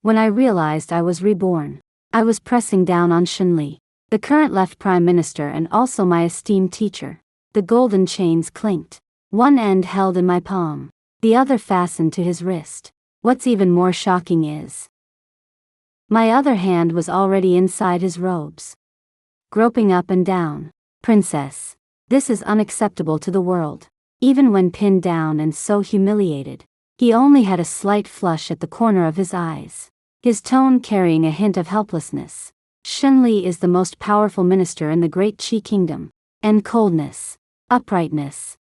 When I realized I was reborn, I was pressing down on Shenli, the current left prime minister and also my esteemed teacher. The golden chains clinked. One end held in my palm, the other fastened to his wrist. What's even more shocking is, my other hand was already inside his robes, groping up and down. Princess, this is unacceptable to the world. Even when pinned down and so humiliated, he only had a slight flush at the corner of his eyes, his tone carrying a hint of helplessness. Shenli is the most powerful minister in the great Qi kingdom, and coldness, uprightness,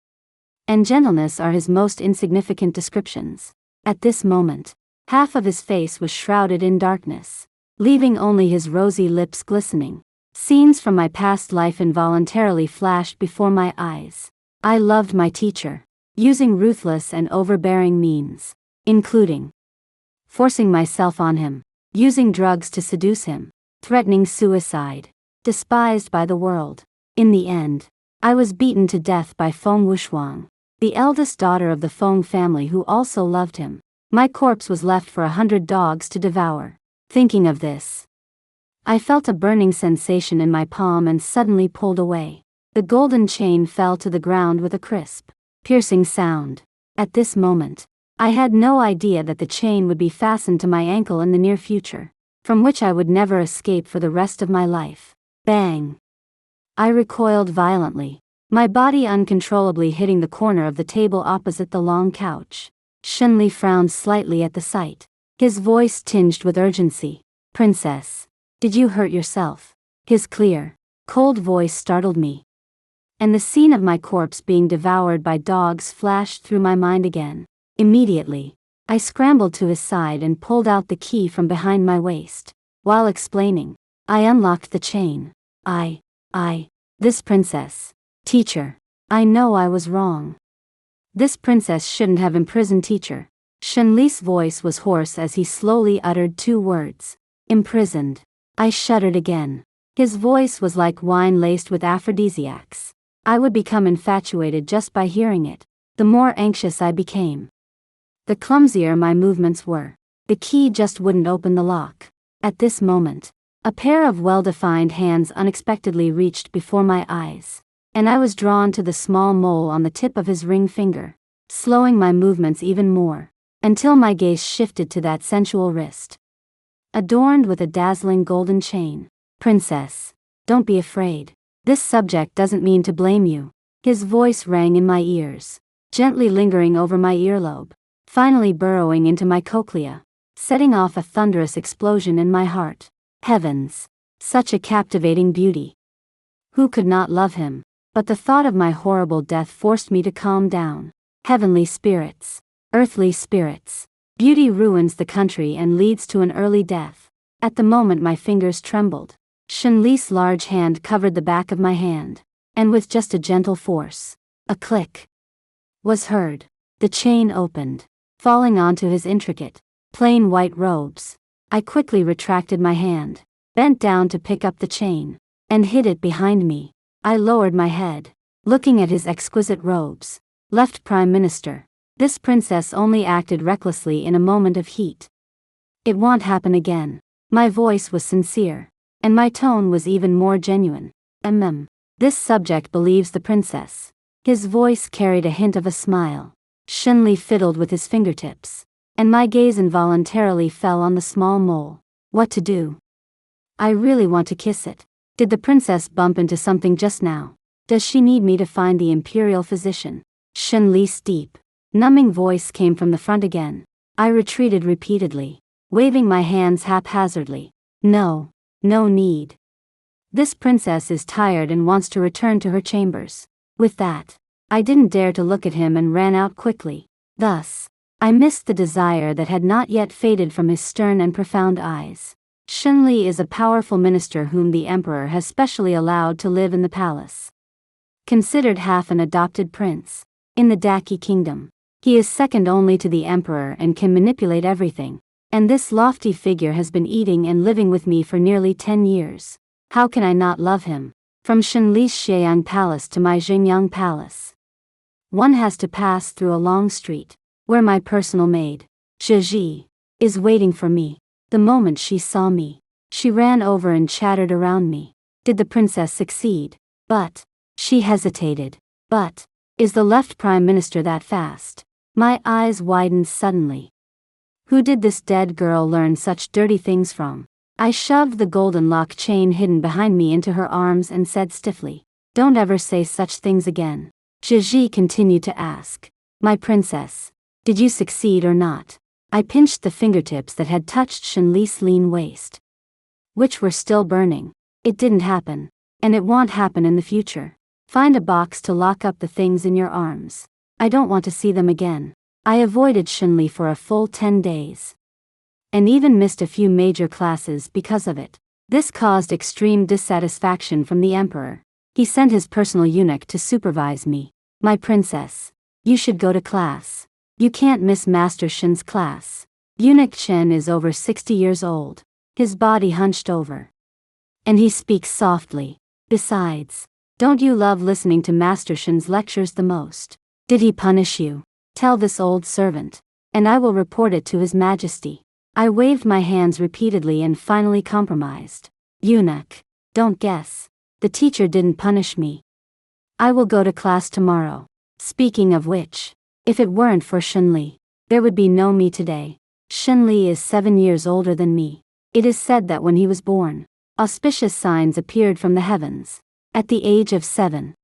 and gentleness are his most insignificant descriptions. At this moment, half of his face was shrouded in darkness, leaving only his rosy lips glistening. Scenes from my past life involuntarily flashed before my eyes. I loved my teacher, using ruthless and overbearing means, including forcing myself on him, using drugs to seduce him, threatening suicide, despised by the world. In the end, I was beaten to death by Feng Wuxuang, the eldest daughter of the Feng family who also loved him. My corpse was left for 100 dogs to devour. Thinking of this, I felt a burning sensation in my palm and suddenly pulled away. The golden chain fell to the ground with a crisp, piercing sound. At this moment, I had no idea that the chain would be fastened to my ankle in the near future, from which I would never escape for the rest of my life. Bang! I recoiled violently, my body uncontrollably hitting the corner of the table opposite the long couch. Shenli frowned slightly at the sight, his voice tinged with urgency. Princess, did you hurt yourself? His clear, cold voice startled me, and the scene of my corpse being devoured by dogs flashed through my mind again. Immediately, I scrambled to his side and pulled out the key from behind my waist. While explaining, I unlocked the chain. This princess. Teacher, I know I was wrong. This princess shouldn't have imprisoned teacher. Shenli's voice was hoarse as he slowly uttered 2 words. Imprisoned. I shuddered again. His voice was like wine laced with aphrodisiacs. I would become infatuated just by hearing it. The more anxious I became, the clumsier my movements were. The key just wouldn't open the lock. At this moment, a pair of well-defined hands unexpectedly reached before my eyes, and I was drawn to the small mole on the tip of his ring finger, slowing my movements even more, until my gaze shifted to that sensual wrist, adorned with a dazzling golden chain. Princess, don't be afraid. This subject doesn't mean to blame you. His voice rang in my ears, gently lingering over my earlobe, finally burrowing into my cochlea, setting off a thunderous explosion in my heart. Heavens! Such a captivating beauty. Who could not love him? But the thought of my horrible death forced me to calm down. Heavenly spirits, earthly spirits. Beauty ruins the country and leads to an early death. At the moment my fingers trembled. Shenli's large hand covered the back of my hand, and with just a gentle force, a click was heard. The chain opened, falling onto his intricate, plain white robes. I quickly retracted my hand, bent down to pick up the chain, and hid it behind me. I lowered my head, looking at his exquisite robes. Left Prime Minister. This princess only acted recklessly in a moment of heat. It won't happen again. My voice was sincere, and my tone was even more genuine. This subject believes the princess. His voice carried a hint of a smile. Shenli fiddled with his fingertips, and my gaze involuntarily fell on the small mole. What to do? I really want to kiss it. Did the princess bump into something just now? Does she need me to find the imperial physician? Shenli's deep, numbing voice came from the front again. I retreated repeatedly, waving my hands haphazardly. No need. This princess is tired and wants to return to her chambers. With that, I didn't dare to look at him and ran out quickly. Thus, I missed the desire that had not yet faded from his stern and profound eyes. Shenli is a powerful minister whom the emperor has specially allowed to live in the palace. Considered half an adopted prince in the Daqi kingdom, he is second only to the emperor and can manipulate everything. And this lofty figure has been eating and living with me for nearly 10 years. How can I not love him? From Shenli's Xieyang Palace to my Xingyang Palace, one has to pass through a long street, where my personal maid, Zhizhi, is waiting for me. The moment she saw me, she ran over and chattered around me. Did the princess succeed? But, she hesitated. But, is the left prime minister that fast? My eyes widened suddenly. Who did this dead girl learn such dirty things from? I shoved the golden lock chain hidden behind me into her arms and said stiffly, "Don't ever say such things again." Gigi continued to ask, "My princess, did you succeed or not?" I pinched the fingertips that had touched Shenli's lean waist, which were still burning. "It didn't happen. And it won't happen in the future. Find a box to lock up the things in your arms. I don't want to see them again." I avoided Shenli for a full 10 days. And even missed a few major classes because of it. This caused extreme dissatisfaction from the emperor. He sent his personal eunuch to supervise me. "My princess, you should go to class. You can't miss Master Shen's class." Eunuch Shen is over 60 years old, his body hunched over. And he speaks softly. Besides, don't you love listening to Master Shen's lectures the most? Did he punish you? Tell this old servant, and I will report it to His Majesty. I waved my hands repeatedly and finally compromised. "Eunuch, don't guess. The teacher didn't punish me. I will go to class tomorrow. Speaking of which, if it weren't for Shenli, there would be no me today." Shenli is 7 years older than me. It is said that when he was born, auspicious signs appeared from the heavens. At the age of 7,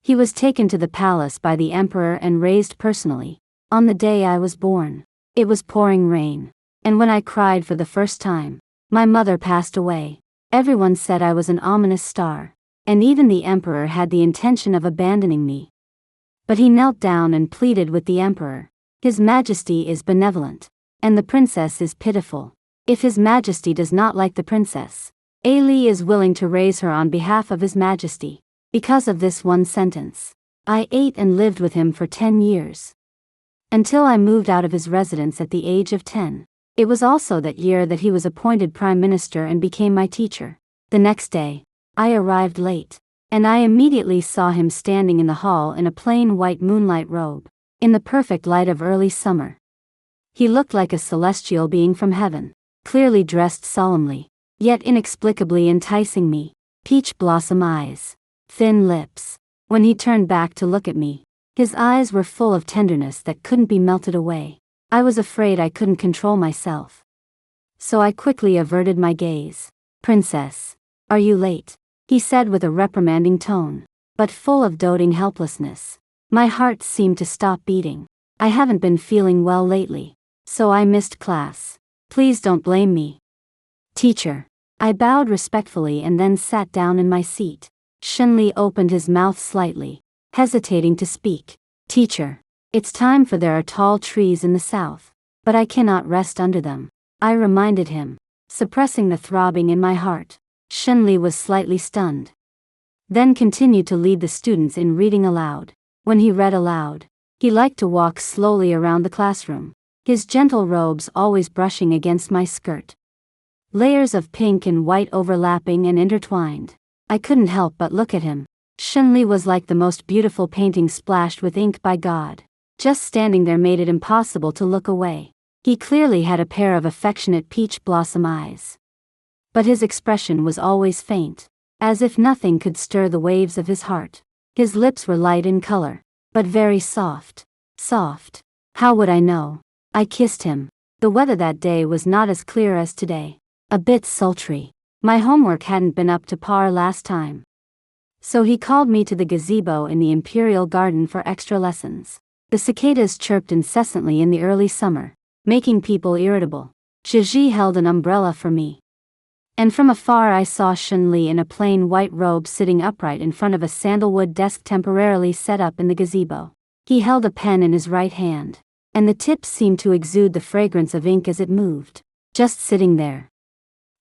he was taken to the palace by the emperor and raised personally. On the day I was born, it was pouring rain. And when I cried for the first time, my mother passed away. Everyone said I was an ominous star, and even the emperor had the intention of abandoning me. But he knelt down and pleaded with the emperor. His Majesty is benevolent, and the princess is pitiful. If His Majesty does not like the princess, Ali is willing to raise her on behalf of His Majesty. Because of this one sentence, I ate and lived with him for 10 years. Until I moved out of his residence at the age of 10. It was also that year that he was appointed Prime Minister and became my teacher. The next day, I arrived late, and I immediately saw him standing in the hall in a plain white moonlight robe, in the perfect light of early summer. He looked like a celestial being from heaven, clearly dressed solemnly, yet inexplicably enticing me. Peach blossom eyes, thin lips. When he turned back to look at me, his eyes were full of tenderness that couldn't be melted away. I was afraid I couldn't control myself, so I quickly averted my gaze. "Princess, are you late?" he said with a reprimanding tone, but full of doting helplessness. My heart seemed to stop beating. "I haven't been feeling well lately, so I missed class. Please don't blame me." "Teacher." I bowed respectfully and then sat down in my seat. Shenli opened his mouth slightly, hesitating to speak. "Teacher, it's time for there are tall trees in the south, but I cannot rest under them," I reminded him, suppressing the throbbing in my heart. Shenli was slightly stunned, then continued to lead the students in reading aloud. When he read aloud, he liked to walk slowly around the classroom, his gentle robes always brushing against my skirt. Layers of pink and white overlapping and intertwined. I couldn't help but look at him. Shenli was like the most beautiful painting splashed with ink by God. Just standing there made it impossible to look away. He clearly had a pair of affectionate peach blossom eyes, but his expression was always faint, as if nothing could stir the waves of his heart. His lips were light in color, but very soft. Soft. How would I know? I kissed him. The weather that day was not as clear as today. A bit sultry. My homework hadn't been up to par last time, so he called me to the gazebo in the Imperial Garden for extra lessons. The cicadas chirped incessantly in the early summer, making people irritable. Gigi held an umbrella for me, and from afar I saw Shenli in a plain white robe sitting upright in front of a sandalwood desk temporarily set up in the gazebo. He held a pen in his right hand, and the tip seemed to exude the fragrance of ink as it moved. Just sitting there,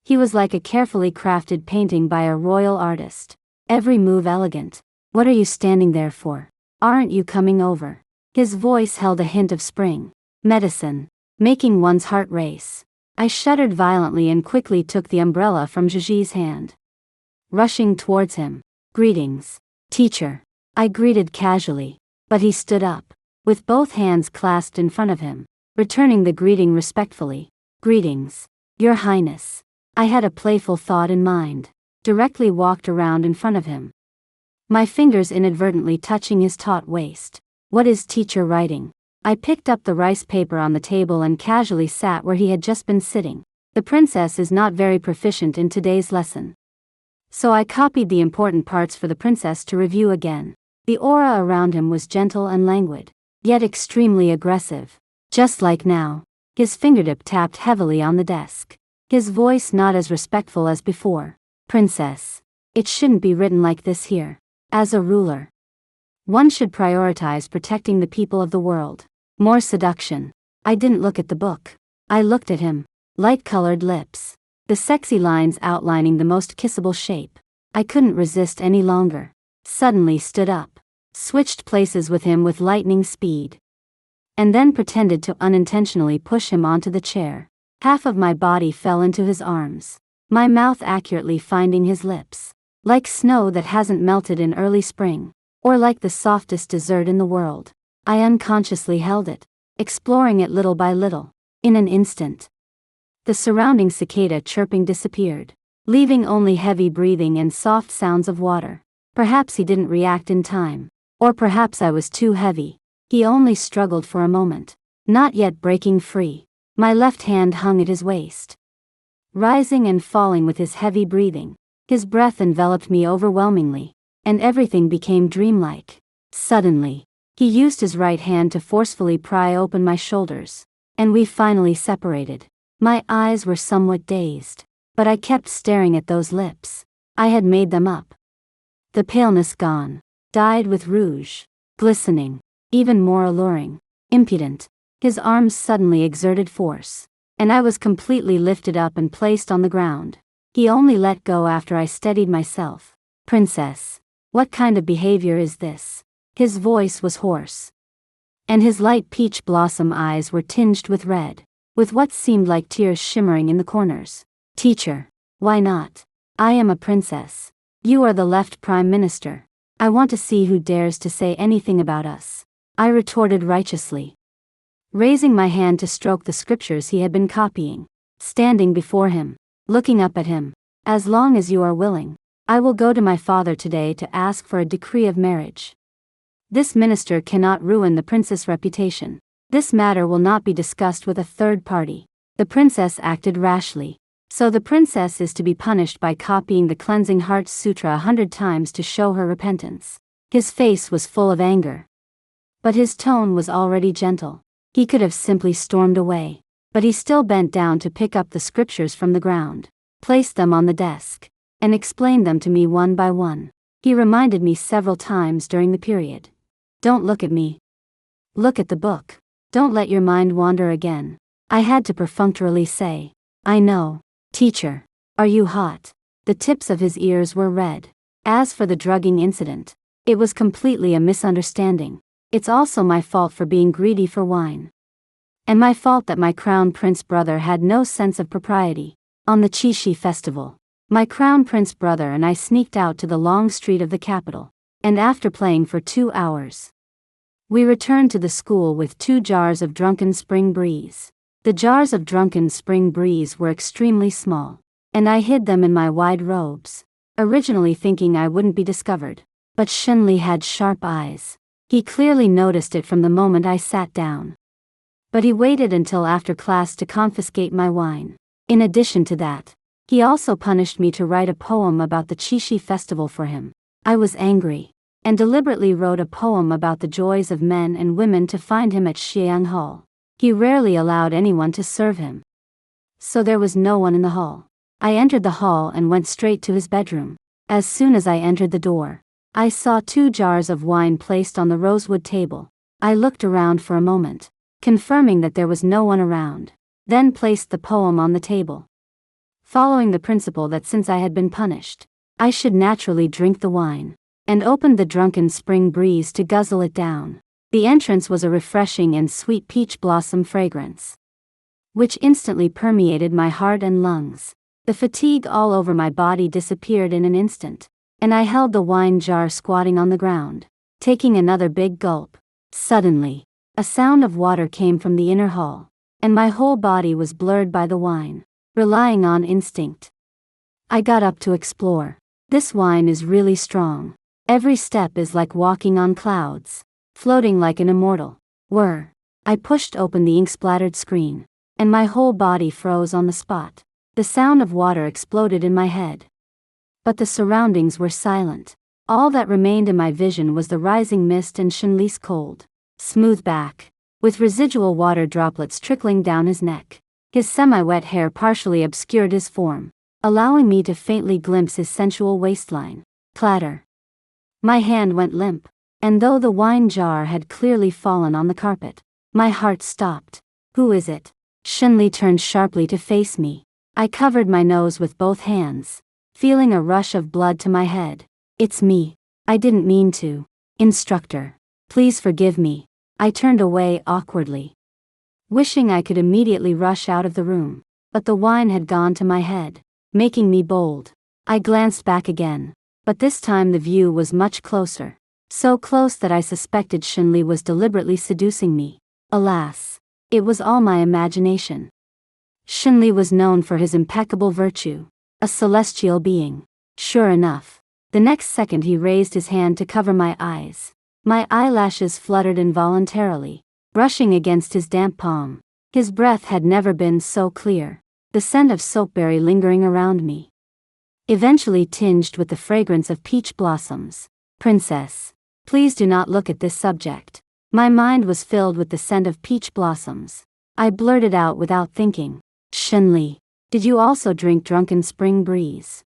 he was like a carefully crafted painting by a royal artist. Every move elegant. "What are you standing there for? Aren't you coming over?" His voice held a hint of spring. Medicine, making one's heart race. I shuddered violently and quickly took the umbrella from Gigi's hand, rushing towards him. "Greetings, teacher," I greeted casually, but he stood up, with both hands clasped in front of him, returning the greeting respectfully. "Greetings." Your Highness. I had a playful thought in mind. Directly walked around in front of him, my fingers inadvertently touching his taut waist. What is teacher writing? I picked up the rice paper on the table and casually sat where he had just been sitting. The princess is not very proficient in today's lesson. So I copied the important parts for the princess to review again. The aura around him was gentle and languid, yet extremely aggressive. Just like now. His fingertip tapped heavily on the desk. His voice not as respectful as before. Princess. It shouldn't be written like this here. As a ruler, one should prioritize protecting the people of the world. More seduction. I didn't look at the book. I looked at him. Light-colored lips. The sexy lines outlining the most kissable shape. I couldn't resist any longer. Suddenly stood up. Switched places with him with lightning speed. And then pretended to unintentionally push him onto the chair. Half of my body fell into his arms. My mouth accurately finding his lips. Like snow that hasn't melted in early spring. Or like the softest dessert in the world. I unconsciously held it, exploring it little by little. In an instant, the surrounding cicada chirping disappeared, leaving only heavy breathing and soft sounds of water. Perhaps he didn't react in time. Or perhaps I was too heavy. He only struggled for a moment, not yet breaking free. My left hand hung at his waist, rising and falling with his heavy breathing. His breath enveloped me overwhelmingly, and everything became dreamlike. Suddenly, he used his right hand to forcefully pry open my shoulders, and we finally separated. My eyes were somewhat dazed, but I kept staring at those lips. I had made them up. The paleness gone, dyed with rouge, glistening, even more alluring, impudent. His arms suddenly exerted force, and I was completely lifted up and placed on the ground. He only let go after I steadied myself. Princess, what kind of behavior is this? His voice was hoarse, and his light peach blossom eyes were tinged with red, with what seemed like tears shimmering in the corners. Teacher, why not? I am a princess. You are the left prime minister. I want to see who dares to say anything about us. I retorted righteously, raising my hand to stroke the scriptures he had been copying. Standing before him, looking up at him. As long as you are willing, I will go to my father today to ask for a decree of marriage. This minister cannot ruin the princess' reputation. This matter will not be discussed with a third party. The princess acted rashly, so the princess is to be punished by copying the Cleansing Heart Sutra 100 times to show her repentance. His face was full of anger, but his tone was already gentle. He could have simply stormed away, but he still bent down to pick up the scriptures from the ground, placed them on the desk, and explained them to me one by one. He reminded me several times during the period. Don't look at me. Look at the book. Don't let your mind wander again. I had to perfunctorily say, I know, teacher. Are you hot? The tips of his ears were red. As for the drugging incident, it was completely a misunderstanding. It's also my fault for being greedy for wine. And my fault that my crown prince brother had no sense of propriety. On the Qixi festival, my crown prince brother and I sneaked out to the long street of the capital, and after playing for 2 hours, we returned to the school with 2 jars of drunken spring breeze. The jars of drunken spring breeze were extremely small, and I hid them in my wide robes, originally thinking I wouldn't be discovered. But Shenli had sharp eyes. He clearly noticed it from the moment I sat down. But he waited until after class to confiscate my wine. In addition to that, he also punished me to write a poem about the Qixi festival for him. I was angry, and deliberately wrote a poem about the joys of men and women to find him at Xiang Hall. He rarely allowed anyone to serve him, so there was no one in the hall. I entered the hall and went straight to his bedroom. As soon as I entered the door, I saw 2 jars of wine placed on the rosewood table. I looked around for a moment, confirming that there was no one around, then placed the poem on the table, following the principle that since I had been punished, I should naturally drink the wine, and opened the drunken spring breeze to guzzle it down. The entrance was a refreshing and sweet peach blossom fragrance, which instantly permeated my heart and lungs. The fatigue all over my body disappeared in an instant, and I held the wine jar squatting on the ground, taking another big gulp. Suddenly, a sound of water came from the inner hall, and my whole body was blurred by the wine. relying on instinct. I got up to explore. This wine is really strong. Every step is like walking on clouds, floating like an immortal. I pushed open the ink-splattered screen, and my whole body froze on the spot. The sound of water exploded in my head. But the surroundings were silent. All that remained in my vision was the rising mist and Shenli's cold, smooth back, with residual water droplets trickling down his neck. His semi-wet hair partially obscured his form, allowing me to faintly glimpse his sensual waistline. Clatter. My hand went limp, and though the wine jar had clearly fallen on the carpet, my heart stopped. Who is it? Shenli turned sharply to face me. I covered my nose with both hands, feeling a rush of blood to my head. It's me. I didn't mean to. Instructor. Please forgive me. I turned away awkwardly, wishing I could immediately rush out of the room, but the wine had gone to my head, making me bold. I glanced back again, but this time the view was much closer, so close that I suspected Shenli was deliberately seducing me. Alas, it was all my imagination. Shenli was known for his impeccable virtue, a celestial being. Sure enough, the next second he raised his hand to cover my eyes. My eyelashes fluttered involuntarily, brushing against his damp palm. His breath had never been so clear, the scent of soapberry lingering around me, eventually tinged with the fragrance of peach blossoms. Princess, please do not look at this subject. My mind was filled with the scent of peach blossoms. I blurted out without thinking. Shenli, did you also drink drunken spring breeze?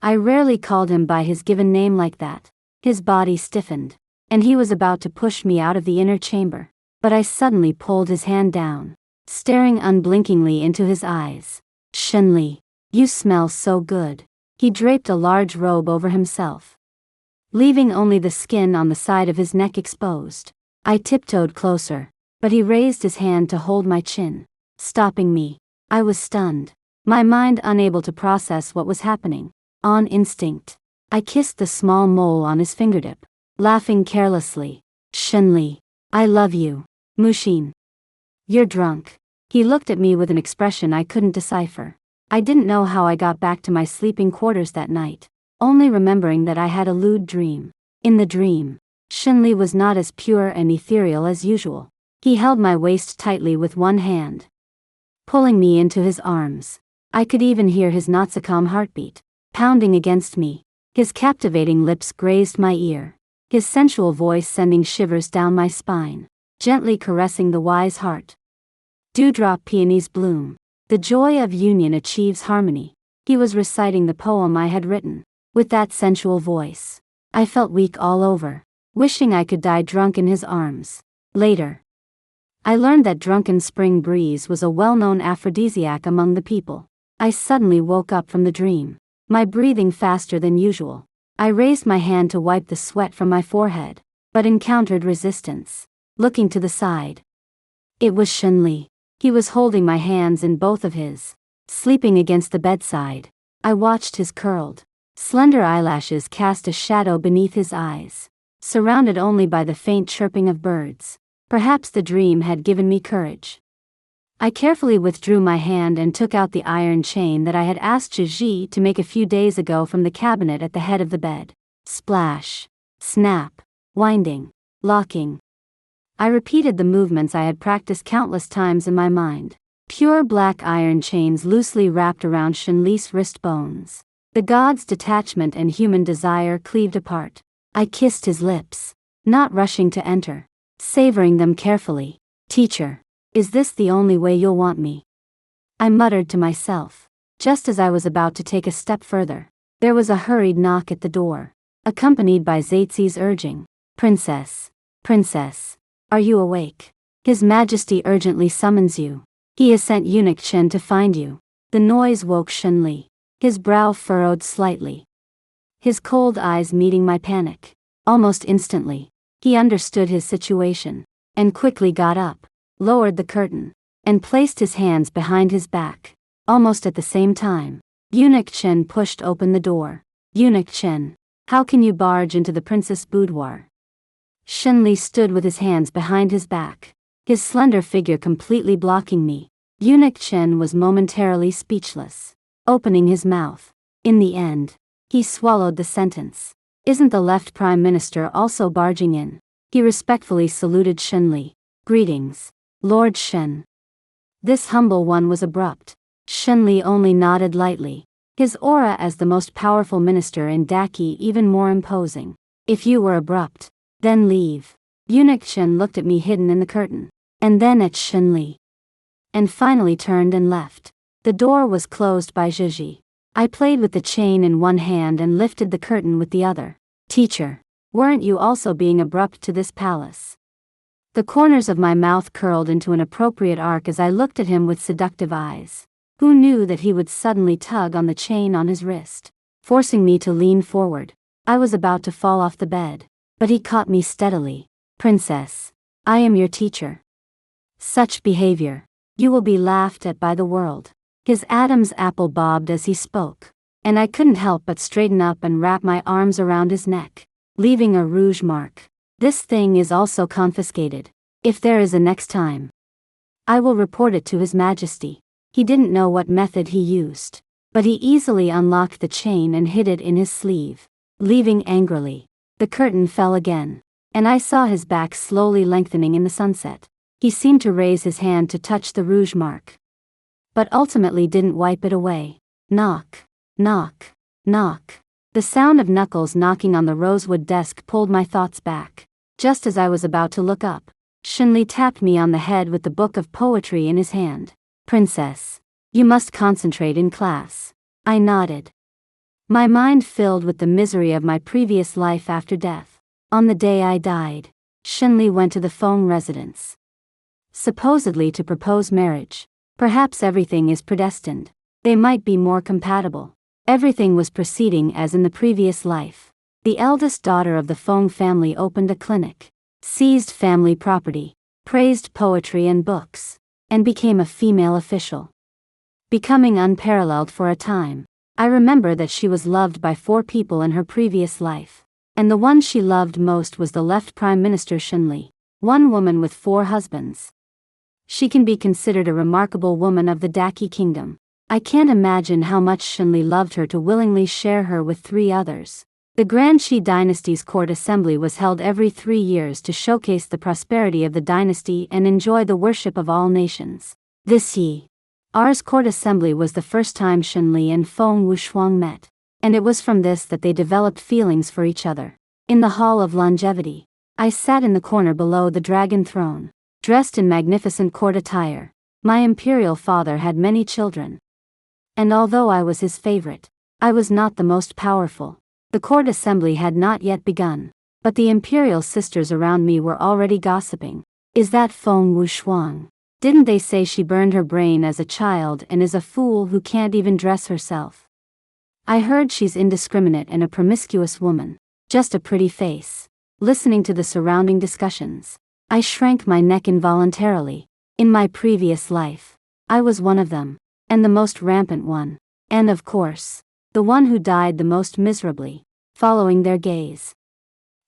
I rarely called him by his given name like that. His body stiffened, and he was about to push me out of the inner chamber, but I suddenly pulled his hand down, staring unblinkingly into his eyes. Shenli, you smell so good. He draped a large robe over himself, leaving only the skin on the side of his neck exposed. I tiptoed closer, but he raised his hand to hold my chin, stopping me. I was stunned, my mind unable to process what was happening. On instinct, I kissed the small mole on his fingertip, laughing carelessly. Shenli, I love you. Mushin. You're drunk. He looked at me with an expression I couldn't decipher. I didn't know how I got back to my sleeping quarters that night, only remembering that I had a lewd dream. In the dream, Shenli was not as pure and ethereal as usual. He held my waist tightly with one hand, pulling me into his arms. I could even hear his not-so-calm heartbeat, pounding against me. His captivating lips grazed my ear, his sensual voice sending shivers down my spine, gently caressing the wise heart. Dewdrop peonies bloom. The joy of union achieves harmony. He was reciting the poem I had written, with that sensual voice. I felt weak all over, wishing I could die drunk in his arms. Later, I learned that drunken spring breeze was a well-known aphrodisiac among the people. I suddenly woke up from the dream, my breathing faster than usual. I raised my hand to wipe the sweat from my forehead, but encountered resistance. Looking to the side, it was Shenli. He was holding my hands in both of his, sleeping against the bedside. I watched his curled, slender eyelashes cast a shadow beneath his eyes, surrounded only by the faint chirping of birds. Perhaps the dream had given me courage. I carefully withdrew my hand and took out the iron chain that I had asked Gigi to make a few days ago from the cabinet at the head of the bed. Splash, snap, winding, locking. I repeated the movements I had practiced countless times in my mind. Pure black iron chains loosely wrapped around Shenli's wrist bones. The god's detachment and human desire cleaved apart. I kissed his lips, not rushing to enter, savoring them carefully. Teacher, is this the only way you'll want me? I muttered to myself. Just as I was about to take a step further, there was a hurried knock at the door, accompanied by Zaitsi's urging. Princess, princess, are you awake? His Majesty urgently summons you. He has sent eunuch Chen to find you. The noise woke Shenli, his brow furrowed slightly, his cold eyes meeting my panic. Almost instantly, he understood his situation, and quickly got up, lowered the curtain, and placed his hands behind his back. Almost at the same time, eunuch Chen pushed open the door. Eunuch Chen, how can you barge into the princess' boudoir? Shenli stood with his hands behind his back, his slender figure completely blocking me. Eunuch Chen was momentarily speechless, opening his mouth. In the end, he swallowed the sentence. Isn't the left prime minister also barging in? He respectfully saluted Shenli. Greetings, Lord Shen. This humble one was abrupt. Shenli only nodded lightly, his aura as the most powerful minister in Daki even more imposing. If you were abrupt, then leave. Eunuch Chen looked at me hidden in the curtain, and then at Shenli, and finally turned and left. The door was closed by Zhizhi. I played with the chain in one hand and lifted the curtain with the other. Teacher, weren't you also being abrupt to this palace? The corners of my mouth curled into an appropriate arc as I looked at him with seductive eyes. Who knew that he would suddenly tug on the chain on his wrist, forcing me to lean forward? I was about to fall off the bed, but he caught me steadily. Princess, I am your teacher. Such behavior, you will be laughed at by the world. His Adam's apple bobbed as he spoke, and I couldn't help but straighten up and wrap my arms around his neck, leaving a rouge mark. This thing is also confiscated. If there is a next time, I will report it to His Majesty. He didn't know what method he used, but he easily unlocked the chain and hid it in his sleeve, leaving angrily. The curtain fell again, and I saw his back slowly lengthening in the sunset. He seemed to raise his hand to touch the rouge mark, but ultimately didn't wipe it away. Knock, knock, knock. The sound of knuckles knocking on the rosewood desk pulled my thoughts back. Just as I was about to look up, Shenli tapped me on the head with the book of poetry in his hand. Princess, you must concentrate in class. I nodded, my mind filled with the misery of my previous life after death. On the day I died, Shenli went to the Feng residence, supposedly to propose marriage. Perhaps everything is predestined. They might be more compatible. Everything was proceeding as in the previous life. The eldest daughter of the Feng family opened a clinic, seized family property, praised poetry and books, and became a female official, becoming unparalleled for a time. I remember that she was loved by 4 people in her previous life, and the one she loved most was the left Prime Minister Shenli, one woman with 4 husbands. She can be considered a remarkable woman of the Daki kingdom. I can't imagine how much Shenli loved her to willingly share her with 3 others. The Grand Shi dynasty's court assembly was held every 3 years to showcase the prosperity of the dynasty and enjoy the worship of all nations. This year's court assembly was the first time Shenli and Feng Wushuang met, and it was from this that they developed feelings for each other. In the Hall of Longevity, I sat in the corner below the dragon throne, dressed in magnificent court attire. My imperial father had many children, and although I was his favorite, I was not the most powerful. The court assembly had not yet begun, but the imperial sisters around me were already gossiping. Is that Feng Wushuang? Didn't they say she burned her brain as a child and is a fool who can't even dress herself? I heard she's indiscriminate and a promiscuous woman, just a pretty face. Listening to the surrounding discussions, I shrank my neck involuntarily. In my previous life, I was one of them, and the most rampant one, and of course, the one who died the most miserably, following their gaze.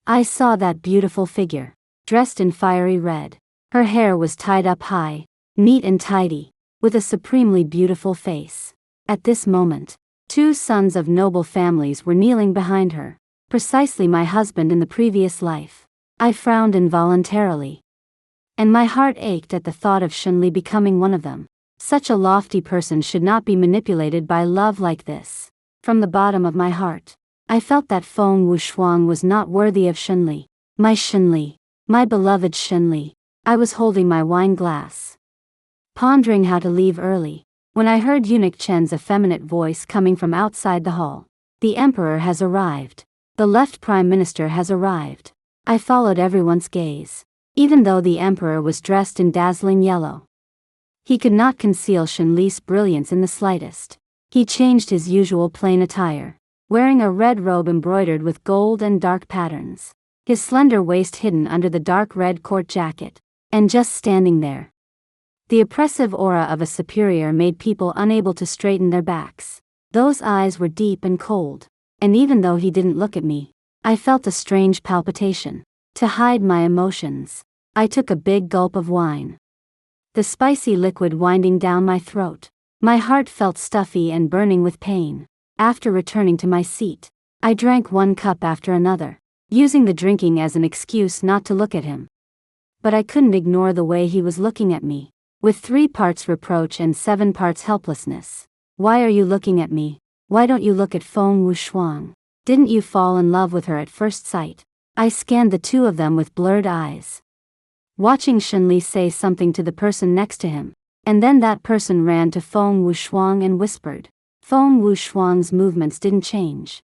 I saw that beautiful figure, dressed in fiery red. Her hair was tied up high, neat and tidy, with a supremely beautiful face. At this moment, 2 sons of noble families were kneeling behind her, precisely my husband in the previous life. I frowned involuntarily, and my heart ached at the thought of Shenli becoming one of them. Such a lofty person should not be manipulated by love like this. From the bottom of my heart, I felt that Feng Wushuang was not worthy of Shenli. My beloved Shenli. I was holding my wine glass, pondering how to leave early, when I heard Eunuch Chen's effeminate voice coming from outside the hall. The emperor has arrived. The left prime minister has arrived. I followed everyone's gaze. Even though the emperor was dressed in dazzling yellow, he could not conceal Shenli's brilliance in the slightest. He changed his usual plain attire, wearing a red robe embroidered with gold and dark patterns, his slender waist hidden under the dark red court jacket, and just standing there. The oppressive aura of a superior made people unable to straighten their backs. Those eyes were deep and cold, and even though he didn't look at me, I felt a strange palpitation. To hide my emotions, I took a big gulp of wine. the spicy liquid winding down my throat. My heart felt stuffy and burning with pain. After returning to my seat, I drank one cup after another, using the drinking as an excuse not to look at him. But I couldn't ignore the way he was looking at me, with 3 parts reproach and 7 parts helplessness. Why are you looking at me? Why don't you look at Feng Wuxuang? Didn't you fall in love with her at first sight? I scanned the two of them with blurred eyes, watching Shenli say something to the person next to him, and then that person ran to Feng Wuxuang and whispered. Feng Wuxuang's movements didn't change,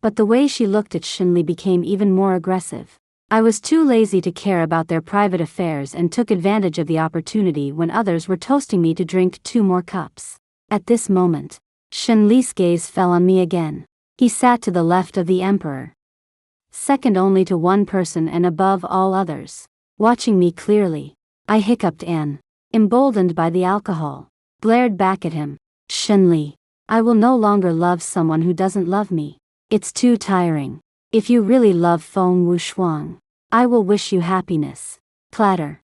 but the way she looked at Shenli became even more aggressive. I was too lazy to care about their private affairs and took advantage of the opportunity when others were toasting me to drink 2 more cups. At this moment, Shenli's gaze fell on me again. He sat to the left of the emperor, second only to one person and above all others, watching me clearly. I hiccuped and, emboldened by the alcohol, glared back at him. Shenli, I will no longer love someone who doesn't love me. It's too tiring. If you really love Feng Wuxuang, I will wish you happiness. Clatter.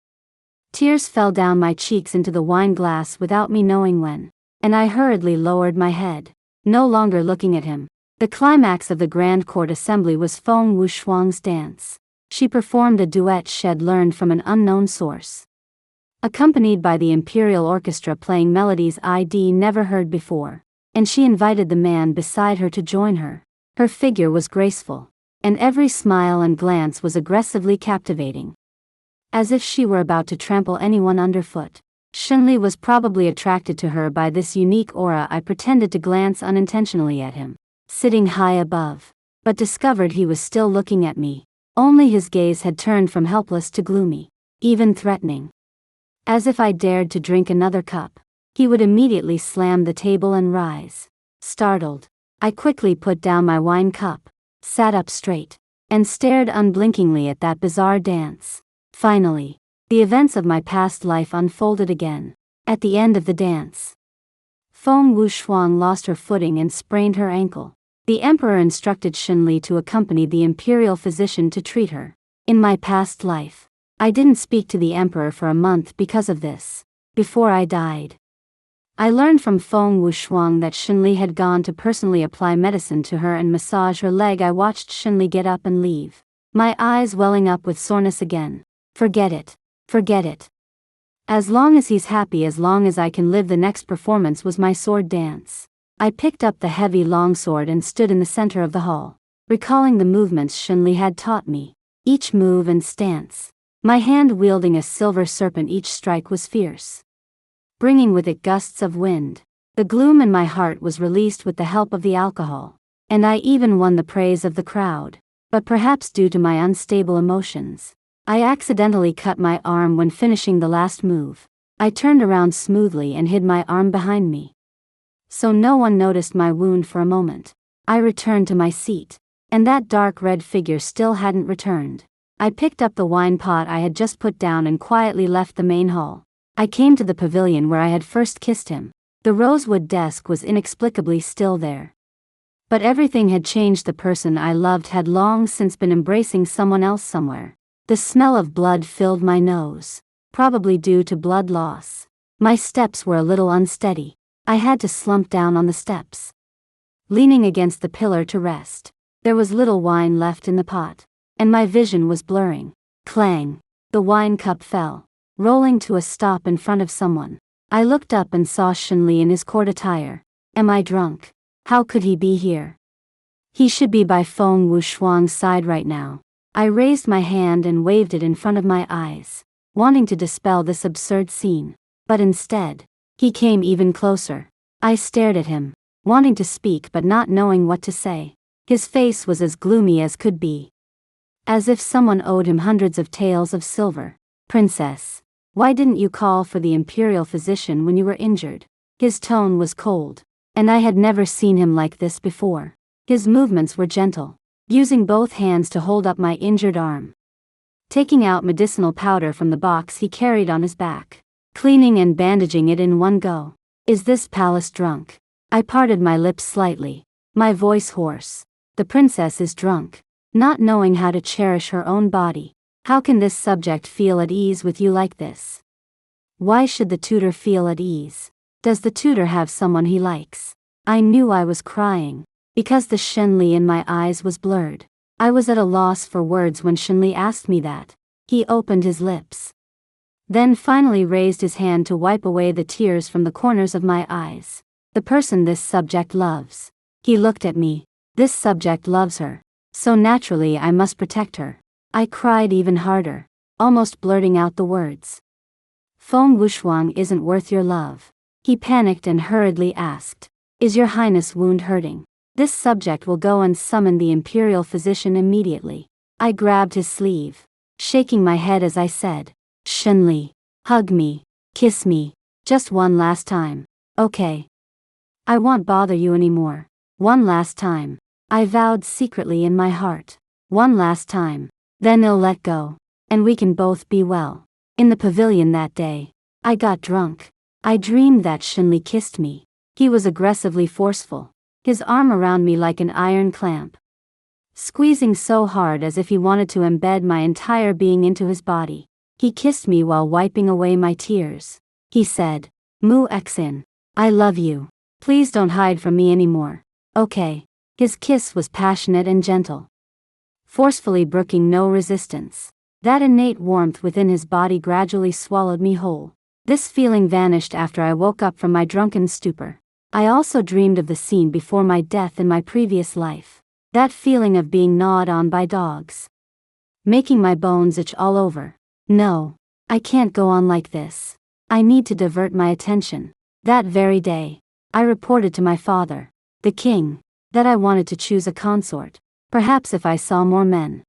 Tears fell down my cheeks into the wine glass without me knowing when, and I hurriedly lowered my head, no longer looking at him. The climax of the Grand Court Assembly was Feng Wuxuang's dance. She performed a duet she'd learned from an unknown source, accompanied by the Imperial Orchestra playing melodies I'd never heard before, and she invited the man beside her to join her. Her figure was graceful, and every smile and glance was aggressively captivating, as if she were about to trample anyone underfoot. Shenli was probably attracted to her by this unique aura. I pretended to glance unintentionally at him, sitting high above, but discovered he was still looking at me, only his gaze had turned from helpless to gloomy, even threatening. As if I dared to drink another cup, he would immediately slam the table and rise. Startled, I quickly put down my wine cup, sat up straight, and stared unblinkingly at that bizarre dance. Finally, the events of my past life unfolded again. At the end of the dance, Feng Wuxuang lost her footing and sprained her ankle. The emperor instructed Shenli to accompany the imperial physician to treat her. In my past life, I didn't speak to the emperor for a month because of this. Before I died, I learned from Feng Wuxuang that Shenli had gone to personally apply medicine to her and massage her leg. I watched Shenli get up and leave, my eyes welling up with soreness again. Forget it. Forget it. As long as he's happy, as long as I can live. The next performance was my sword dance. I picked up the heavy longsword and stood in the center of the hall, recalling the movements Shenli had taught me, each move and stance, my hand wielding a silver serpent. Each strike was fierce, bringing with it gusts of wind. The gloom in my heart was released with the help of the alcohol, and I even won the praise of the crowd. But perhaps due to my unstable emotions, I accidentally cut my arm when finishing the last move. I turned around smoothly and hid my arm behind me, so no one noticed my wound for a moment. I returned to my seat, and that dark red figure still hadn't returned. I picked up the wine pot I had just put down and quietly left the main hall. I came to the pavilion where I had first kissed him. The rosewood desk was inexplicably still there, but everything had changed. The person I loved had long since been embracing someone else somewhere. The smell of blood filled my nose, probably due to blood loss. My steps were a little unsteady. I had to slump down on the steps, leaning against the pillar to rest. There was little wine left in the pot, and my vision was blurring. Clang! The wine cup fell, rolling to a stop in front of someone. I looked up and saw Shenli in his court attire. Am I drunk? How could he be here? He should be by Feng Wuxuang's side right now. I raised my hand and waved it in front of my eyes, wanting to dispel this absurd scene. But instead, he came even closer. I stared at him, wanting to speak but not knowing what to say. His face was as gloomy as could be, as if someone owed him hundreds of taels of silver. Princess, why didn't you call for the imperial physician when you were injured? His tone was cold, and I had never seen him like this before. His movements were gentle, using both hands to hold up my injured arm, taking out medicinal powder from the box he carried on his back, cleaning and bandaging it in one go. Is this palace drunk? I parted my lips slightly, my voice hoarse. The princess is drunk, not knowing how to cherish her own body. How can this subject feel at ease with you like this? Why should the tutor feel at ease? Does the tutor have someone he likes? I knew I was crying, because the Shenli in my eyes was blurred. I was at a loss for words when Shenli asked me that. He opened his lips, then finally raised his hand to wipe away the tears from the corners of my eyes. The person this subject loves. He looked at me. This subject loves her. So naturally I must protect her. I cried even harder, almost blurting out the words. Feng Wuxuang isn't worth your love. He panicked and hurriedly asked. Is your highness wound hurting? This subject will go and summon the imperial physician immediately. I grabbed his sleeve, shaking my head as I said, Shenli, hug me, kiss me, just one last time, okay? I won't bother you anymore. One last time. I vowed secretly in my heart. One last time. Then I'll let go, and we can both be well. In the pavilion that day, I got drunk. I dreamed that Shenli kissed me. He was aggressively forceful, his arm around me like an iron clamp, squeezing so hard as if he wanted to embed my entire being into his body. He kissed me while wiping away my tears. He said, Mu Xin, I love you. Please don't hide from me anymore. Okay. His kiss was passionate and gentle, forcefully brooking no resistance. That innate warmth within his body gradually swallowed me whole. This feeling vanished after I woke up from my drunken stupor. I also dreamed of the scene before my death in my previous life. That feeling of being gnawed on by dogs, making my bones itch all over. No, I can't go on like this. I need to divert my attention. That very day, I reported to my father, the king, that I wanted to choose a consort. Perhaps if I saw more men,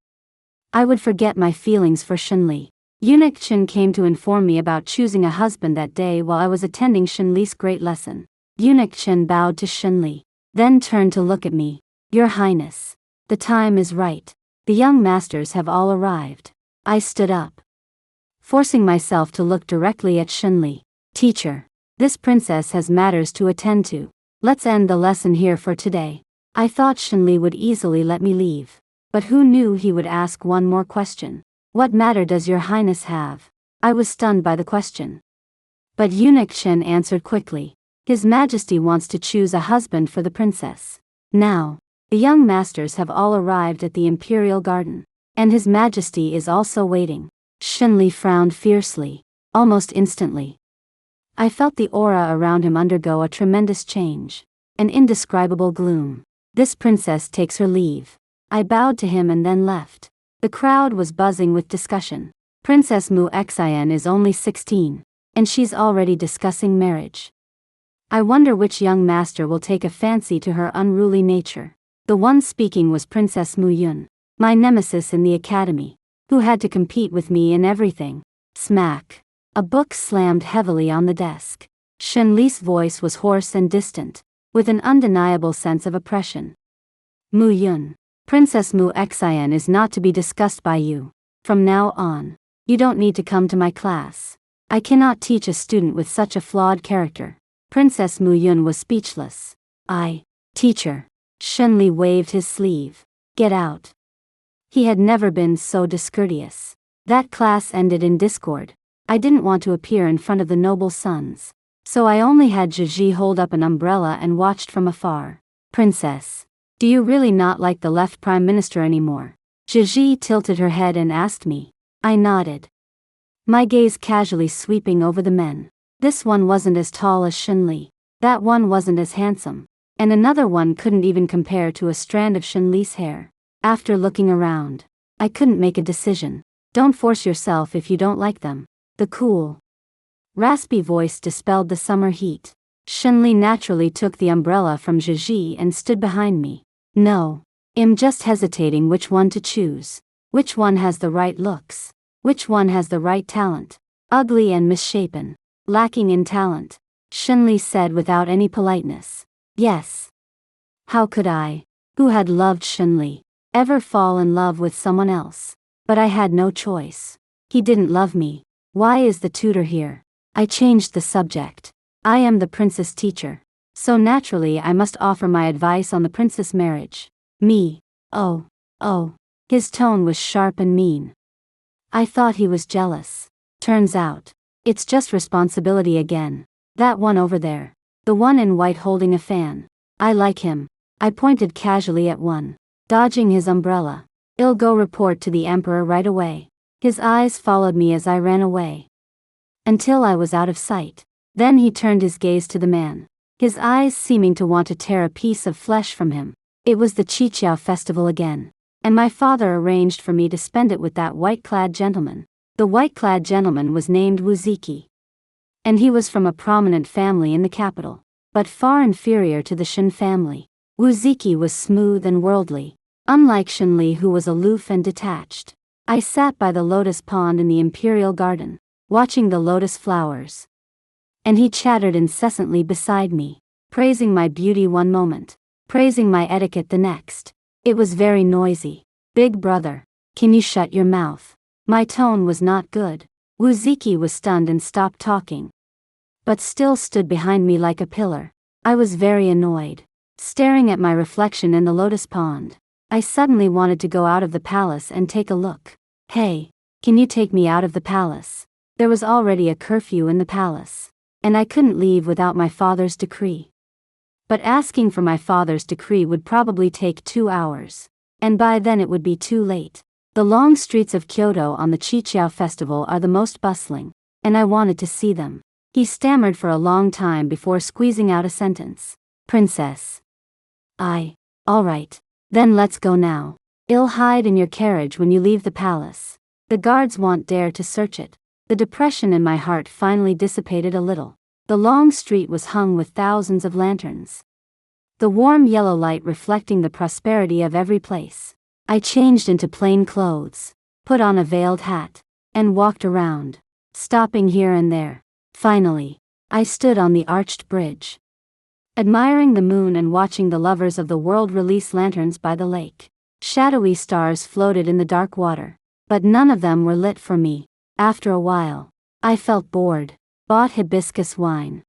I would forget my feelings for Shenli. Eunuch Chen came to inform me about choosing a husband that day while I was attending Shenli's great lesson. Eunuch Chen bowed to Shenli, then turned to look at me. Your Highness, the time is right. The young masters have all arrived. I stood up, forcing myself to look directly at Shenli. Teacher, this princess has matters to attend to. Let's end the lesson here for today. I thought Shenli would easily let me leave, but who knew he would ask one more question. What matter does your highness have? I was stunned by the question. But Eunuch Chen answered quickly. His Majesty wants to choose a husband for the princess. Now, the young masters have all arrived at the imperial garden, and His Majesty is also waiting. Shenli frowned fiercely, almost instantly. I felt the aura around him undergo a tremendous change, an indescribable gloom. This princess takes her leave. I bowed to him and then left. The crowd was buzzing with discussion. Princess Mu Xin is only 16, and she's already discussing marriage. I wonder which young master will take a fancy to her unruly nature. The one speaking was Princess Mu Yun, my nemesis in the academy, who had to compete with me in everything. Smack. A book slammed heavily on the desk. Shenli's voice was hoarse and distant, with an undeniable sense of oppression. Mu Yun, Princess Mu Xin is not to be discussed by you. From now on, you don't need to come to my class. I cannot teach a student with such a flawed character. Princess Mu Yun was speechless. Teacher. Shenli waved his sleeve. Get out. He had never been so discourteous. That class ended in discord. I didn't want to appear in front of the noble sons, so I only had Zhizhi hold up an umbrella and watched from afar. Princess, do you really not like the left prime minister anymore? Zhizhi tilted her head and asked me. I nodded, my gaze casually sweeping over the men. This one wasn't as tall as Shenli. That one wasn't as handsome. And another one couldn't even compare to a strand of Shenli's hair. After looking around, I couldn't make a decision. Don't force yourself if you don't like them. The cool, raspy voice dispelled the summer heat. Shenli naturally took the umbrella from Zhizhi and stood behind me. No. I'm just hesitating which one to choose. Which one has the right looks? Which one has the right talent? Ugly and misshapen. Lacking in talent. Shenli said without any politeness. Yes. How could I, who had loved Shenli, ever fall in love with someone else? But I had no choice. He didn't love me. Why is the tutor here? I changed the subject. I am the princess teacher, so naturally I must offer my advice on the princess marriage. Me. Oh. His tone was sharp and mean. I thought he was jealous. Turns out, It's just responsibility again. That one over there. The one in white holding a fan. I like him. I pointed casually at one. Dodging his umbrella. I'll go report to the emperor right away. His eyes followed me as I ran away. Until I was out of sight. Then he turned his gaze to the man. His eyes seeming to want to tear a piece of flesh from him. It was the Chichiao festival again. And my father arranged for me to spend it with that white-clad gentleman. The white-clad gentleman was named Wuziki. And he was from a prominent family in the capital, but far inferior to the Shin family. Wuziki was smooth and worldly, unlike Shinli, who was aloof and detached. I sat by the lotus pond in the imperial garden, watching the lotus flowers. And he chattered incessantly beside me, praising my beauty one moment, praising my etiquette the next. It was very noisy. Big brother, can you shut your mouth? My tone was not good. Wuziki was stunned and stopped talking, but still stood behind me like a pillar. I was very annoyed, staring at my reflection in the lotus pond. I suddenly wanted to go out of the palace and take a look. Hey, can you take me out of the palace? There was already a curfew in the palace, and I couldn't leave without my father's decree. But asking for my father's decree would probably take 2 hours, and by then it would be too late. The long streets of Kyoto on the Chichiao festival are the most bustling, and I wanted to see them. He stammered for a long time before squeezing out a sentence. Princess. All right. Then let's go now. I'll hide in your carriage when you leave the palace. The guards won't dare to search it. The depression in my heart finally dissipated a little. The long street was hung with thousands of lanterns, the warm yellow light reflecting the prosperity of every place. I changed into plain clothes, put on a veiled hat, and walked around, stopping here and there. Finally, I stood on the arched bridge, admiring the moon and watching the lovers of the world release lanterns by the lake. Shadowy stars floated in the dark water, but none of them were lit for me. After a while, I felt bored, bought hibiscus wine,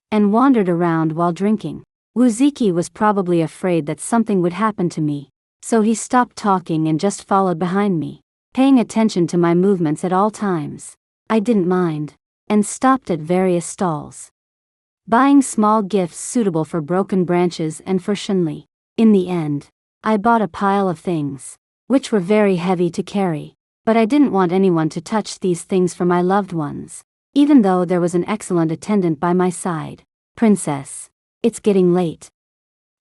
and wandered around while drinking. Wuziki was probably afraid that something would happen to me, so he stopped talking and just followed behind me, paying attention to my movements at all times. I didn't mind, and stopped at various stalls, buying small gifts suitable for broken branches and for Shinli. In the end, I bought a pile of things, which were very heavy to carry, but I didn't want anyone to touch these things for my loved ones, even though there was an excellent attendant by my side. Princess, it's getting late.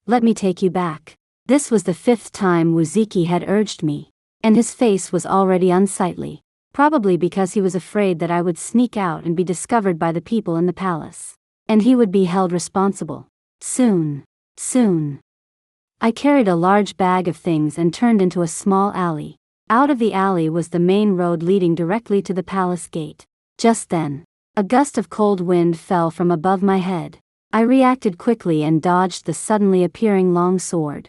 Let me take you back. This was the 5th time Wuziki had urged me, and his face was already unsightly, probably because he was afraid that I would sneak out and be discovered by the people in the palace, and he would be held responsible. Soon. I carried a large bag of things and turned into a small alley. Out of the alley was the main road leading directly to the palace gate. Just then, a gust of cold wind fell from above my head. I reacted quickly and dodged the suddenly appearing long sword,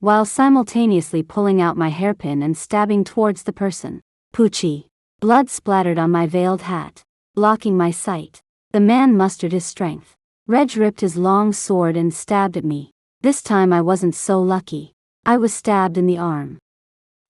while simultaneously pulling out my hairpin and stabbing towards the person. Poochie. Blood splattered on my veiled hat, blocking my sight. The man mustered his strength. Reg ripped his long sword and stabbed at me. This time I wasn't so lucky. I was stabbed in the arm.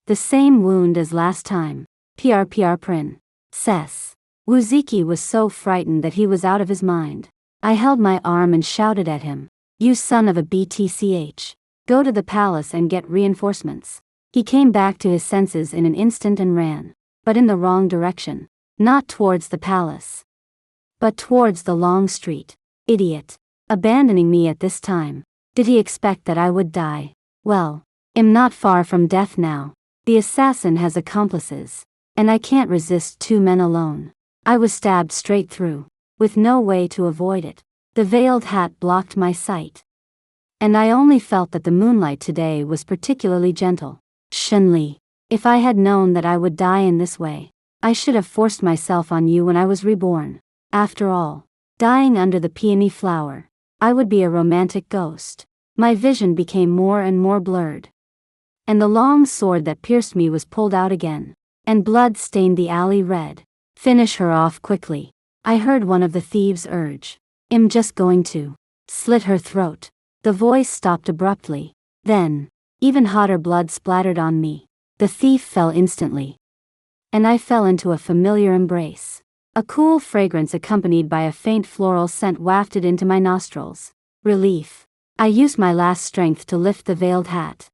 The same wound as last time. Princess. Wuziki was so frightened that he was out of his mind. I held my arm and shouted at him. You son of a BTCH. Go to the palace and get reinforcements. He came back to his senses in an instant and ran, but in the wrong direction. Not towards the palace, but towards the long street. Idiot. Abandoning me at this time. Did he expect that I would die? Well, I'm not far from death now. The assassin has accomplices, and I can't resist 2 men alone. I was stabbed straight through, with no way to avoid it. The veiled hat blocked my sight, and I only felt that the moonlight today was particularly gentle. Shinli, if I had known that I would die in this way, I should have forced myself on you when I was reborn. After all, dying under the peony flower, I would be a romantic ghost. My vision became more and more blurred, and the long sword that pierced me was pulled out again, and blood stained the alley red. Finish her off quickly. I heard one of the thieves urge. I'm just going to slit her throat. The voice stopped abruptly. Then, even hotter blood splattered on me. The thief fell instantly, and I fell into a familiar embrace. A cool fragrance accompanied by a faint floral scent wafted into my nostrils. Relief. I used my last strength to lift the veiled hat,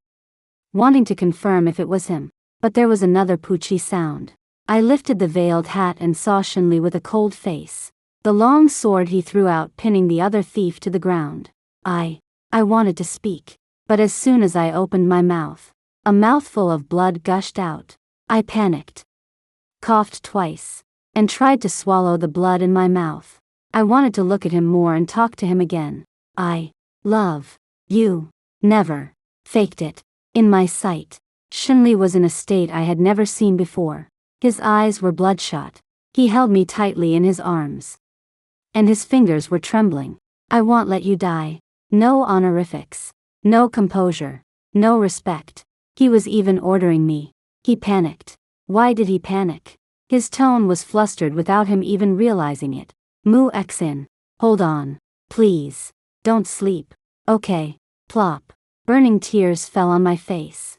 wanting to confirm if it was him. But there was another poochie sound. I lifted the veiled hat and saw Shinli with a cold face, the long sword he threw out pinning the other thief to the ground. I wanted to speak, but as soon as I opened my mouth, a mouthful of blood gushed out. I panicked, coughed twice, and tried to swallow the blood in my mouth. I wanted to look at him more and talk to him again. I love you. Never faked it. In my sight, Shinli was in a state I had never seen before. His eyes were bloodshot. He held me tightly in his arms, and his fingers were trembling. I won't let you die. No honorifics. No composure. No respect. He was even ordering me. He panicked. Why did he panic? His tone was flustered without him even realizing it. Mu Xin. Hold on. Please. Don't sleep. Okay. Plop. Burning tears fell on my face,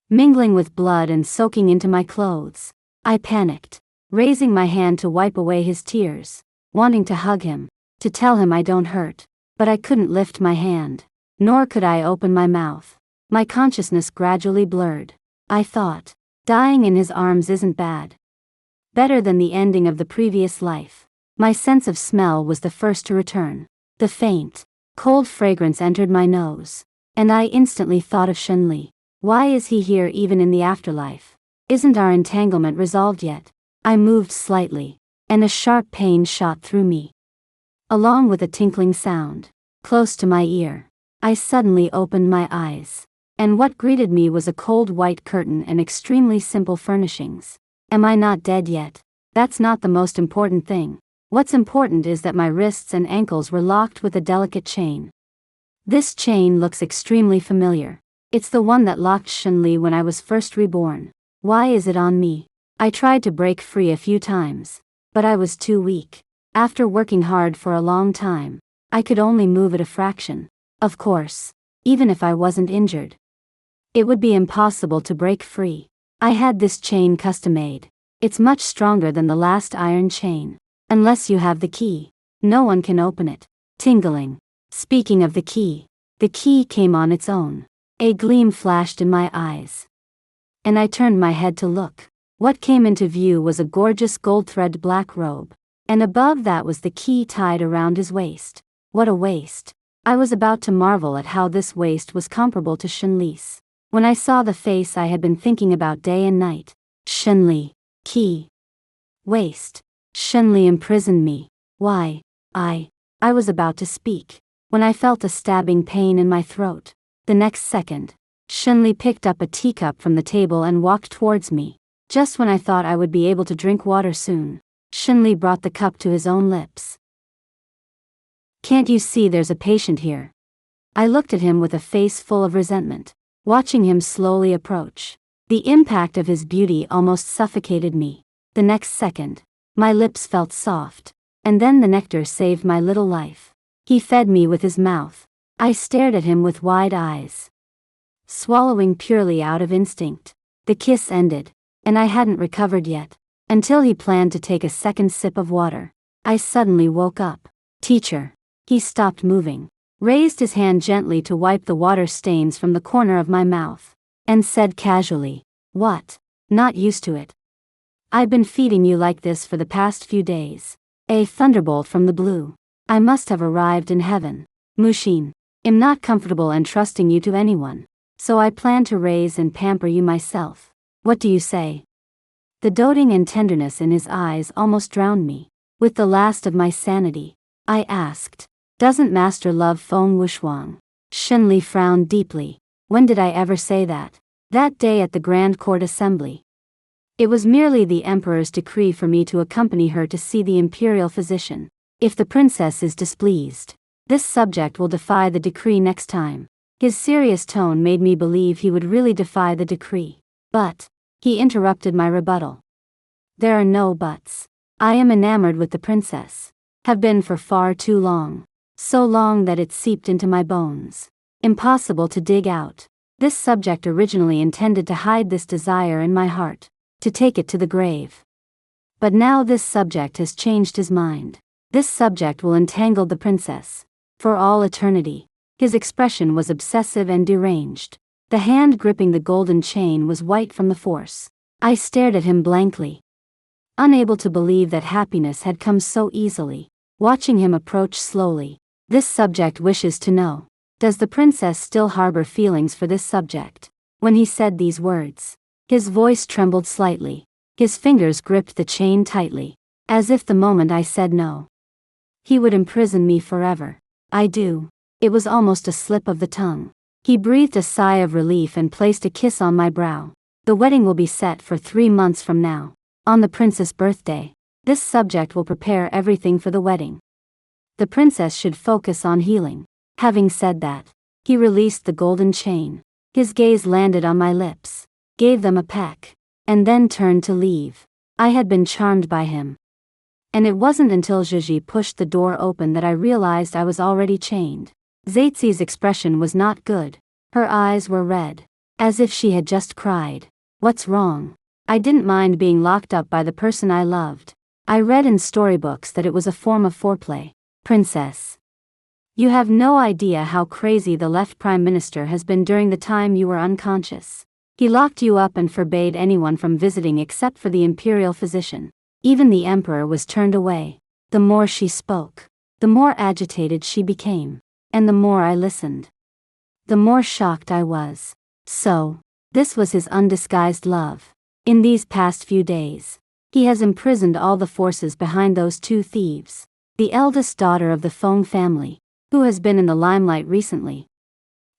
mingling with blood and soaking into my clothes. I panicked, raising my hand to wipe away his tears, wanting to hug him, to tell him I don't hurt, but I couldn't lift my hand, nor could I open my mouth. My consciousness gradually blurred. I thought, dying in his arms isn't bad. Better than the ending of the previous life. My sense of smell was the first to return. The faint, cold fragrance entered my nose, and I instantly thought of Shinli. Why is he here even in the afterlife? Isn't our entanglement resolved yet? I moved slightly, and a sharp pain shot through me, along with a tinkling sound, close to my ear. I suddenly opened my eyes, and what greeted me was a cold white curtain and extremely simple furnishings. Am I not dead yet? That's not the most important thing. What's important is that my wrists and ankles were locked with a delicate chain. This chain looks extremely familiar. It's the one that locked Shinli when I was first reborn. Why is it on me? I tried to break free a few times, but I was too weak. After working hard for a long time, I could only move it a fraction. Of course, even if I wasn't injured, it would be impossible to break free. I had this chain custom made. It's much stronger than the last iron chain. Unless you have the key, no one can open it. Tingling. Speaking of the key came on its own. A gleam flashed in my eyes, and I turned my head to look. What came into view was a gorgeous gold-thread black robe, and above that was the key tied around his waist. What a waist! I was about to marvel at how this waist was comparable to Shinli's, when I saw the face I had been thinking about day and night. Shinli. Key. Waist. Shinli imprisoned me. Why? I was about to speak, when I felt a stabbing pain in my throat. The next second, Shinli picked up a teacup from the table and walked towards me. Just when I thought I would be able to drink water soon, Shinli brought the cup to his own lips. Can't you see there's a patient here? I looked at him with a face full of resentment, watching him slowly approach. The impact of his beauty almost suffocated me. The next second, my lips felt soft, and then the nectar saved my little life. He fed me with his mouth. I stared at him with wide eyes, swallowing purely out of instinct. The kiss ended, and I hadn't recovered yet, until he planned to take a second sip of water. I suddenly woke up. Teacher. He stopped moving, raised his hand gently to wipe the water stains from the corner of my mouth, and said casually, "What? Not used to it? I've been feeding you like this for the past few days." A thunderbolt from the blue. I must have arrived in heaven. Mushin. I'm not comfortable entrusting you to anyone, so I plan to raise and pamper you myself. What do you say? The doting and tenderness in his eyes almost drowned me. With the last of my sanity, I asked, "Doesn't Master love Feng Wuxuang?" Shinli frowned deeply. When did I ever say that? That day at the Grand Court Assembly. It was merely the Emperor's decree for me to accompany her to see the imperial physician. If the princess is displeased, this subject will defy the decree next time. His serious tone made me believe he would really defy the decree. But he interrupted my rebuttal. There are no buts. I am enamored with the princess. Have been for far too long. So long that it seeped into my bones. Impossible to dig out. This subject originally intended to hide this desire in my heart, to take it to the grave. But now this subject has changed his mind. This subject will entangle the princess. For all eternity. His expression was obsessive and deranged. The hand gripping the golden chain was white from the force. I stared at him blankly, unable to believe that happiness had come so easily. Watching him approach slowly. This subject wishes to know. Does the princess still harbor feelings for this subject? When he said these words, his voice trembled slightly. His fingers gripped the chain tightly, as if the moment I said no, he would imprison me forever. I do. It was almost a slip of the tongue. He breathed a sigh of relief and placed a kiss on my brow. The wedding will be set for 3 months from now. On the prince's birthday. This subject will prepare everything for the wedding. The princess should focus on healing. Having said that, he released the golden chain. His gaze landed on my lips, gave them a peck, and then turned to leave. I had been charmed by him. And it wasn't until Gigi pushed the door open that I realized I was already chained. Zaitsi's expression was not good. Her eyes were red, as if she had just cried. What's wrong? I didn't mind being locked up by the person I loved. I read in storybooks that it was a form of foreplay. Princess, you have no idea how crazy the left prime minister has been during the time you were unconscious. He locked you up and forbade anyone from visiting except for the imperial physician. Even the emperor was turned away. The more she spoke, the more agitated she became. And the more I listened, the more shocked I was. So, this was his undisguised love. In these past few days, he has imprisoned all the forces behind those 2 thieves. The eldest daughter of the Feng family, who has been in the limelight recently,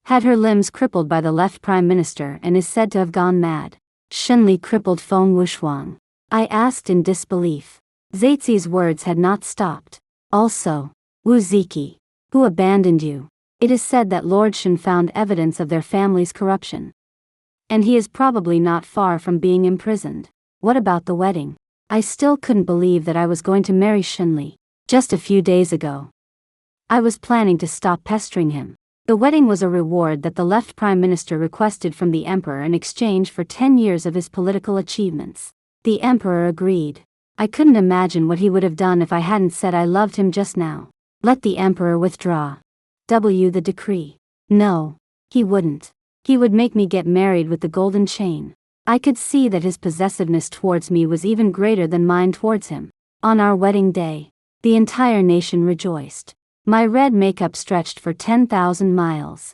had her limbs crippled by the left prime minister and is said to have gone mad. Shenli crippled Feng Wuxuang. I asked in disbelief. Zaitsi's words had not stopped. Also, Wu Ziki, who abandoned you. It is said that Lord Shen found evidence of their family's corruption. And he is probably not far from being imprisoned. What about the wedding? I still couldn't believe that I was going to marry Shenli. Just a few days ago, I was planning to stop pestering him. The wedding was a reward that the left prime minister requested from the emperor in exchange for 10 years of his political achievements. The emperor agreed. I couldn't imagine what he would have done if I hadn't said I loved him just now. Let the emperor withdraw. The decree. No, he wouldn't. He would make me get married with the golden chain. I could see that his possessiveness towards me was even greater than mine towards him. On our wedding day, the entire nation rejoiced. My red makeup stretched for 10,000 miles.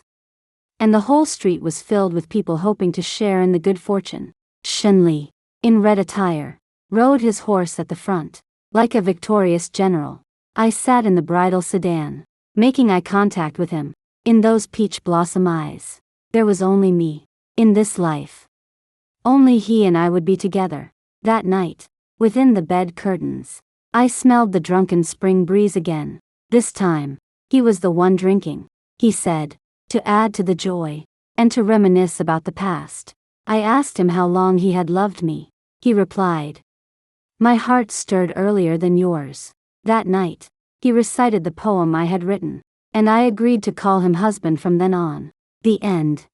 And the whole street was filled with people hoping to share in the good fortune. Shenli, in red attire, rode his horse at the front, like a victorious general. I sat in the bridal sedan, making eye contact with him. In those peach blossom eyes, there was only me. In this life, only he and I would be together. That night, within the bed curtains, I smelled the drunken spring breeze again. This time, he was the one drinking. He said, to add to the joy, and to reminisce about the past. I asked him how long he had loved me. He replied, my heart stirred earlier than yours. That night, he recited the poem I had written, and I agreed to call him husband from then on. The end.